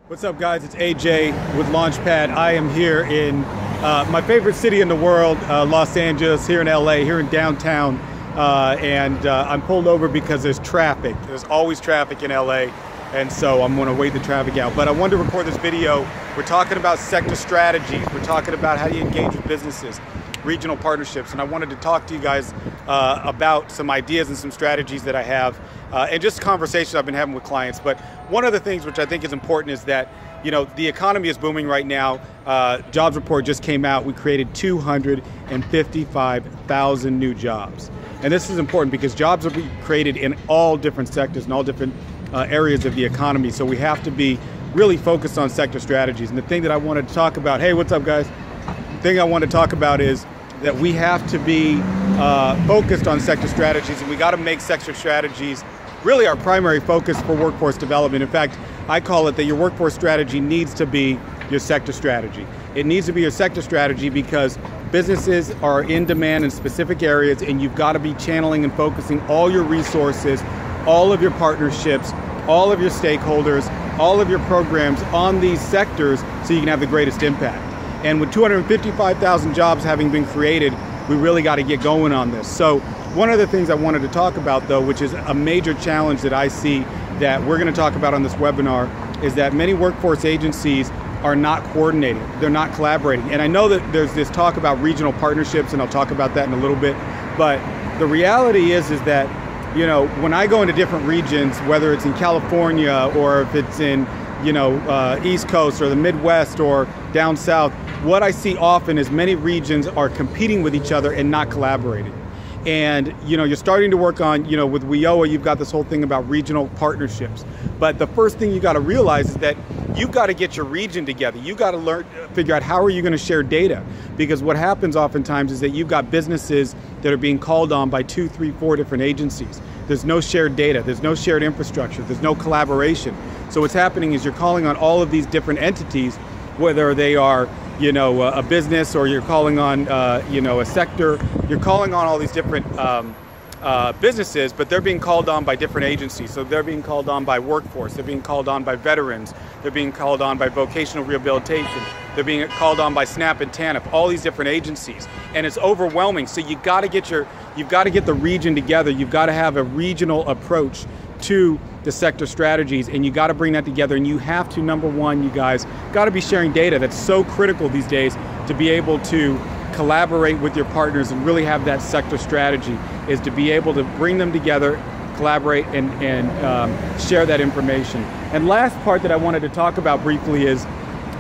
What's up, guys? It's AJ with Launchpad. I am here in my favorite city in the world, Los Angeles, here in LA, here in downtown. And I'm pulled over because there's traffic. There's always traffic in LA. And so I'm going to wait the traffic out. But I wanted to record this video. We're talking about sector strategies. We're talking about how do you engage with businesses, regional partnerships. And I wanted to talk to you guys about some ideas and some strategies that I have and just conversations I've been having with clients. But one of the things which I think is important is that, you know, the economy is booming right now. Jobs report just came out. We created 255,000 new jobs. And this is important because jobs are being created in all different sectors and all different areas of the economy. So we have to be really focused on sector strategies. And the thing that I wanted to talk about, hey, what's up, guys? The thing I want to talk about is that we have to be focused on sector strategies, and we got to make sector strategies really our primary focus for workforce development. In fact, I call it that your workforce strategy needs to be your sector strategy. It needs to be your sector strategy because businesses are in demand in specific areas, and you've got to be channeling and focusing all your resources, all of your partnerships, all of your stakeholders, all of your programs on these sectors so you can have the greatest impact. And with 255,000 jobs having been created, we really got to get going on this. So one of the things I wanted to talk about, though, which is a major challenge that I see that we're going to talk about on this webinar, is that many workforce agencies are not coordinating. They're not collaborating. And I know that there's this talk about regional partnerships, and I'll talk about that in a little bit. But the reality is that, you know, when I go into different regions, whether it's in California or if it's in, you know, East Coast or the Midwest or down South, what I see often is many regions are competing with each other and not collaborating. And, you know, you're starting to work on, you know, with WIOA, you've got this whole thing about regional partnerships. But the first thing you got to realize is that you've got to get your region together. You got to figure out how are you going to share data? Because what happens oftentimes is that you've got businesses that are being called on by 2, 3, 4 different agencies. There's no shared data. There's no shared infrastructure. There's no collaboration. So what's happening is you're calling on all of these different entities, whether they are, you know, a business or you're calling on, you know, a sector. You're calling on all these different businesses, but they're being called on by different agencies. So they're being called on by workforce. They're being called on by veterans. They're being called on by vocational rehabilitation. They're being called on by SNAP and TANF, all these different agencies. And it's overwhelming. So you've got to get the region together. You've got to have a regional approach to the sector strategies, and you got to bring that together. And you have to, number one, you guys got to be sharing data. That's so critical these days to be able to collaborate with your partners and really have that sector strategy, is to be able to bring them together, collaborate, and share that information. And last part that I wanted to talk about briefly is,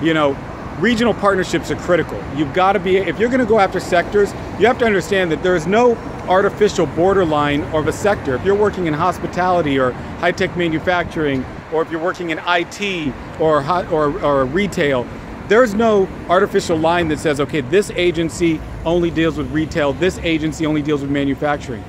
you know, regional partnerships are critical. You've got to be, if you're going to go after sectors, you have to understand that there is no artificial borderline of a sector. If you're working in hospitality or high-tech manufacturing, or if you're working in IT or retail, there's no artificial line that says, okay, this agency only deals with retail, this agency only deals with manufacturing.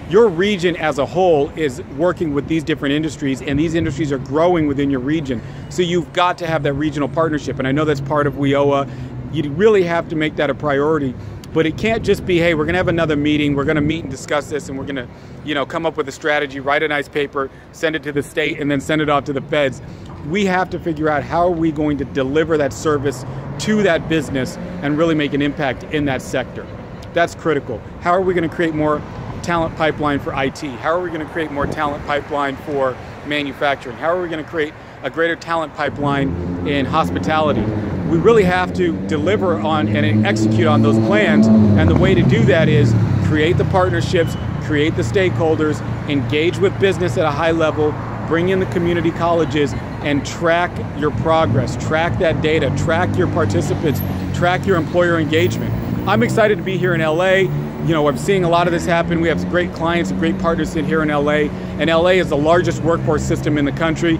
Your region as a whole is working with these different industries, and these industries are growing within your region. So you've got to have that regional partnership. And I know that's part of WIOA. You really have to make that a priority. But it can't just be, hey, we're going to have another meeting, we're going to meet and discuss this, and we're going to, you know, come up with a strategy, write a nice paper, send it to the state, and then send it off to the feds. We have to figure out how are we going to deliver that service to that business and really make an impact in that sector. That's critical. How are we going to create more talent pipeline for IT? How are we going to create more talent pipeline for manufacturing? How are we going to create a greater talent pipeline in hospitality? We really have to deliver on and execute on those plans, and the way to do that is create the partnerships, create the stakeholders, engage with business at a high level, bring in the community colleges, and track your progress, track that data, track your participants, track your employer engagement. I'm excited to be here in LA. You know, I'm seeing a lot of this happen. We have great clients and great partners in here in LA, and LA is the largest workforce system in the country.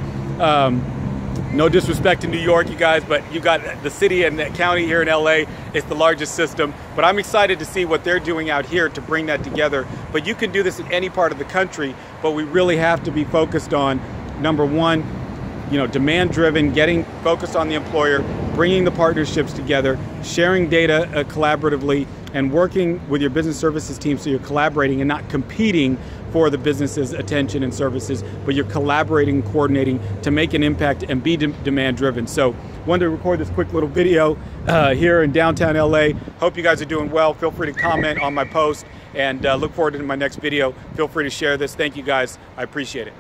No disrespect to New York, you guys, but you got the city and the county here in LA. It's the largest system. But I'm excited to see what they're doing out here to bring that together. But you can do this in any part of the country, but we really have to be focused on, number one, you know, demand-driven, getting focused on the employer, bringing the partnerships together, sharing data collaboratively, and working with your business services team so you're collaborating and not competing, for the business's attention and services, but you're collaborating and coordinating to make an impact and be demand driven. So wanted to record this quick little video here in downtown LA. Hope you guys are doing well. Feel free to comment on my post, and look forward to my next video. Feel free to share this. Thank you guys. I appreciate it.